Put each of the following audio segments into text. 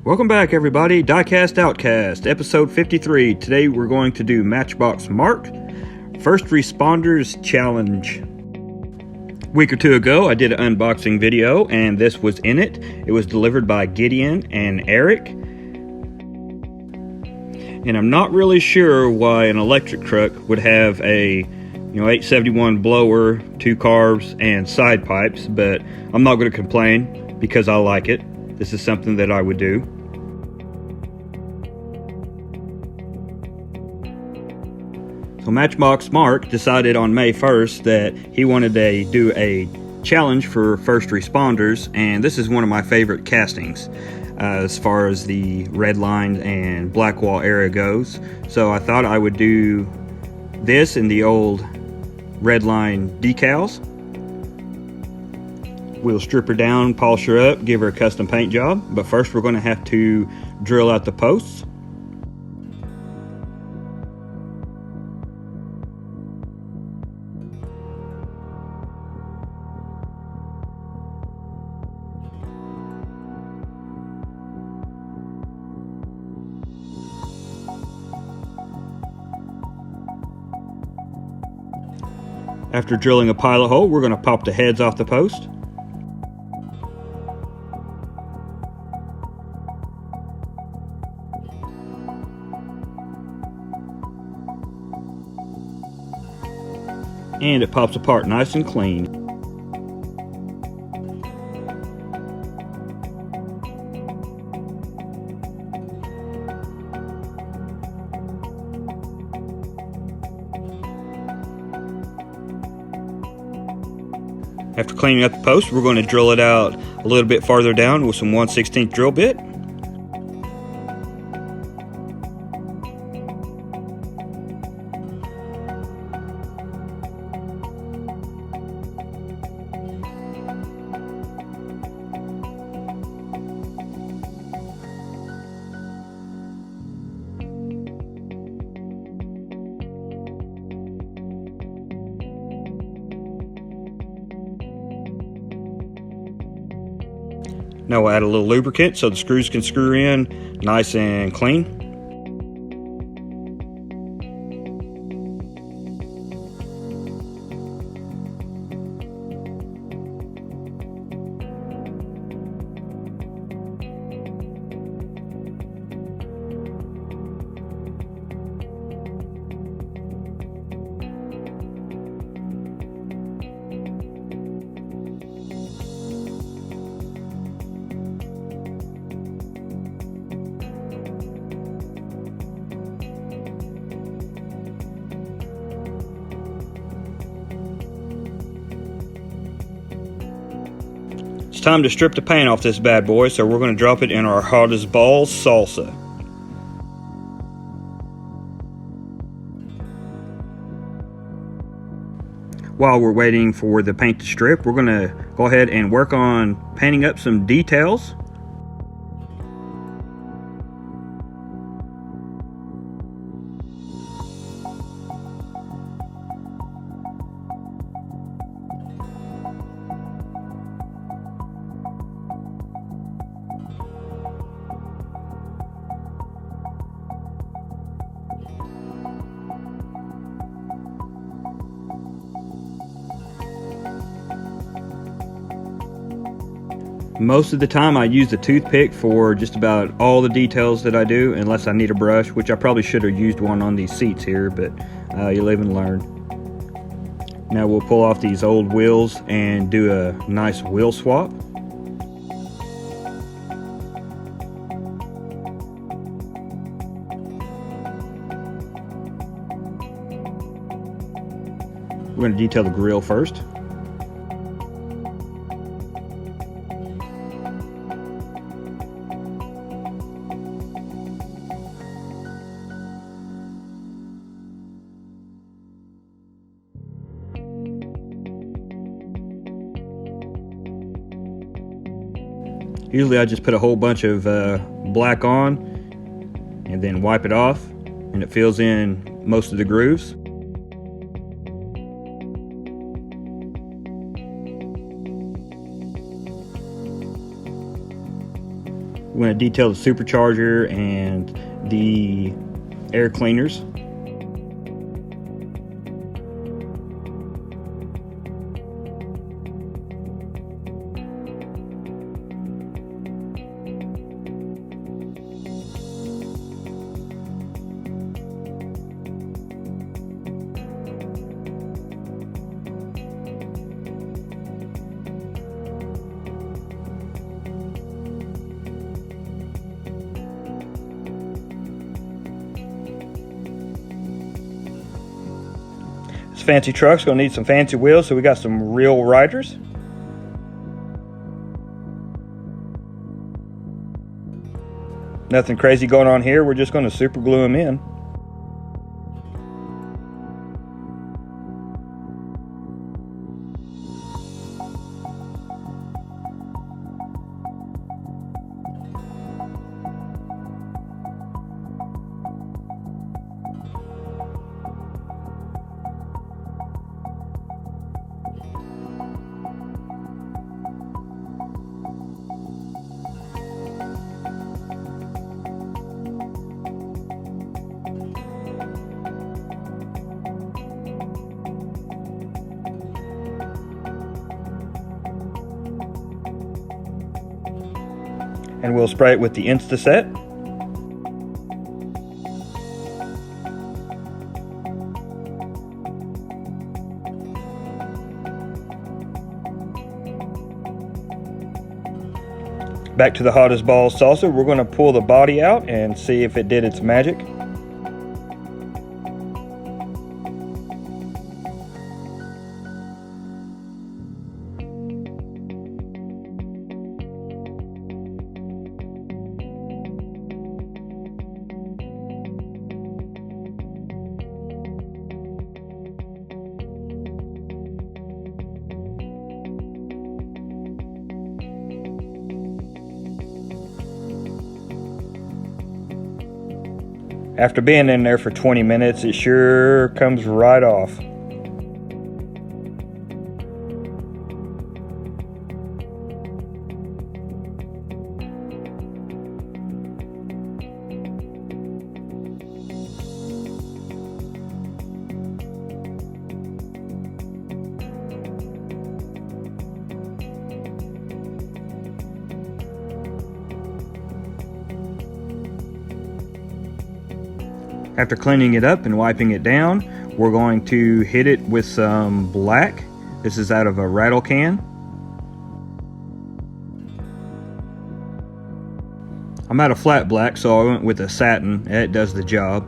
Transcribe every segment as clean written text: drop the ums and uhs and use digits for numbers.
Welcome back, everybody. Diecast Outkast, episode 53. Today we're going to do Matchbox Mark, First Responders Challenge. A week or two ago, I did an unboxing video, and this was in it. It was delivered by Gideon and Eric. And I'm not really sure why an electric truck would have a 871 blower, 2 carbs, and side pipes, but I'm not going to complain because I like it. This is something that I would do. So Matchbox Mark decided on May 1st that he wanted to do a challenge for first responders, and this is one of my favorite castings as far as the red line and black wall area goes. So I thought I would do this in the old red line decals. We'll strip her down, polish her up, give her a custom paint job. But first we're going to have to drill out the posts. After drilling a pilot hole, we're going to pop the heads off the post. And it pops apart nice and clean. After cleaning up the post, we're going to drill it out a little bit farther down with some 1/16 drill bit. Now we'll add a little lubricant so the screws can screw in nice and clean. It's time to strip the paint off this bad boy, so we're going to drop it in our hot as balls salsa. While we're waiting for the paint to strip, we're going to go ahead and work on painting up some details. Most of the time I use the toothpick for just about all the details that I do, unless I need a brush, which I probably should have used one on these seats here, but you live and learn. Now we'll pull off these old wheels and do a nice wheel swap. We're going to detail the grill first. Usually I just put a whole bunch of black on and then wipe it off, and it fills in most of the grooves. We're going to detail the supercharger and the air cleaners. This fancy truck's gonna need some fancy wheels, so we got some real riders. Nothing crazy going on here, we're just gonna super glue them in. And we'll spray it with the Insta-Set. Back to the hottest balls salsa, we're going to pull the body out and see if it did its magic. After being in there for 20 minutes, it sure comes right off. After cleaning it up and wiping it down, we're going to hit it with some black. This is out of a rattle can. I'm out of flat black, so I went with a satin. It does the job.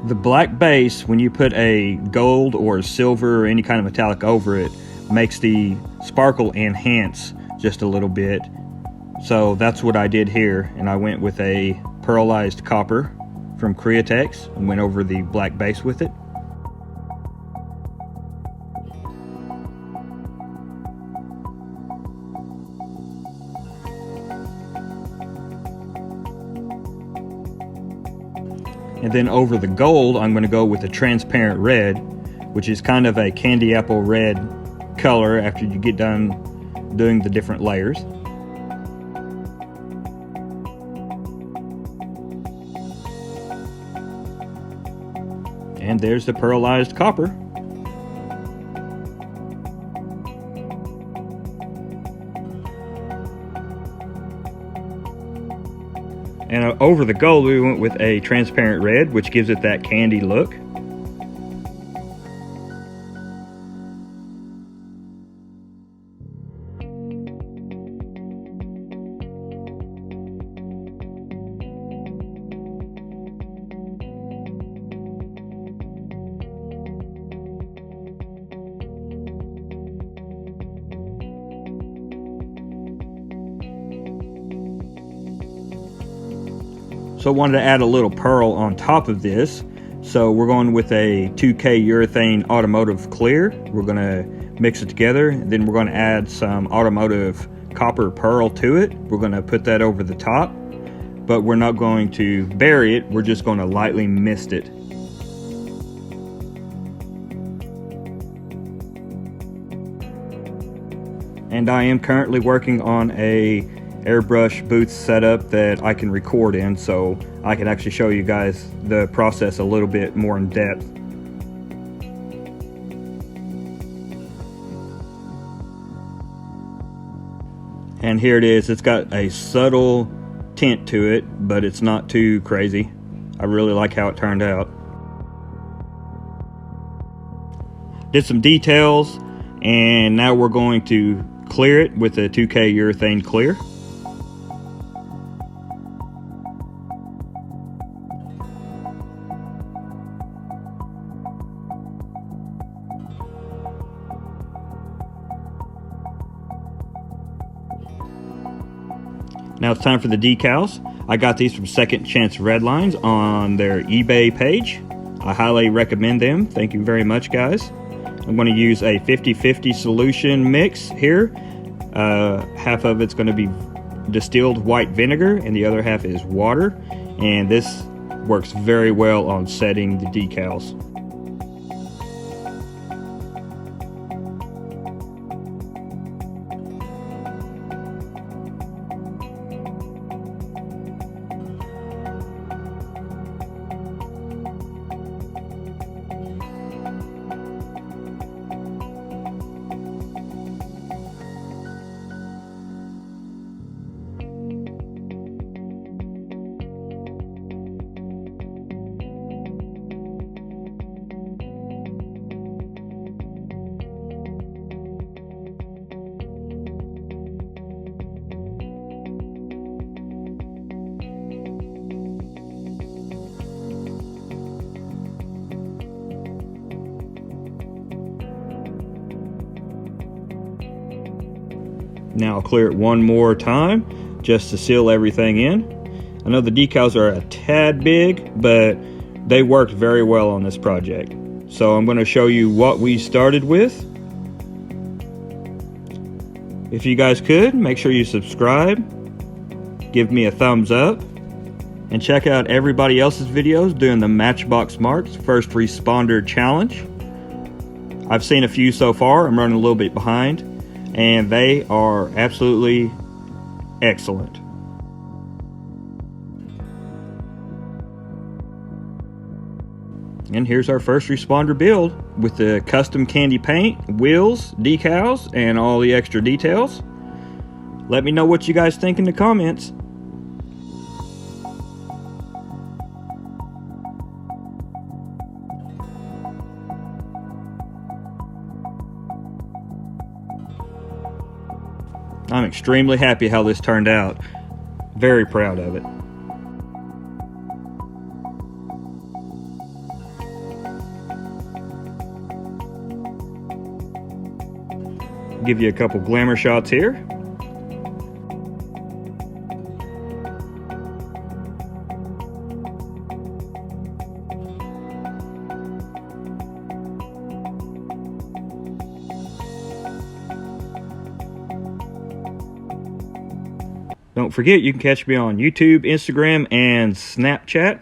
The black base, when you put a gold or silver or any kind of metallic over it, makes the sparkle enhance just a little bit. So that's what I did here, and I went with a pearlized copper from Createx and went over the black base with it. And then over the gold, I'm going to go with a transparent red, which is kind of a candy apple red color after you get done doing the different layers. And there's the pearlized copper. And over the gold, we went with a transparent red, which gives it that candy look. So I wanted to add a little pearl on top of this. So we're going with a 2K urethane automotive clear. We're going to mix it together. Then we're going to add some automotive copper pearl to it. We're going to put that over the top, but we're not going to bury it. We're just going to lightly mist it. and I am currently working on a airbrush booth setup that I can record in, so I can actually show you guys the process a little bit more in depth. And here it is. It's got a subtle tint to it, but it's not too crazy. I really like how it turned out. Did some details, and now we're going to clear it with a 2K urethane clear. Now it's time for the decals. I got these from Second Chance Redlines on their eBay page. I highly recommend them. Thank you very much, guys. I'm going to use a 50-50 solution mix here. Half of it's going to be distilled white vinegar and the other half is water. And this works very well on setting the decals. Now I'll clear it one more time just to seal everything in. I know the decals are a tad big, but they worked very well on this project. So I'm going to show you what we started with. If you guys could, make sure you subscribe, give me a thumbs up, and check out everybody else's videos doing the Matchbox Mark's First Responder Challenge. I've seen a few so far. I'm running a little bit behind, and they are absolutely excellent. And here's our first responder build with the custom candy paint, wheels, decals, and all the extra details. Let me know what you guys think in the comments. I'm extremely happy how this turned out. Very proud of it. Give you a couple glamour shots here. Don't forget, you can catch me on YouTube, Instagram, and Snapchat.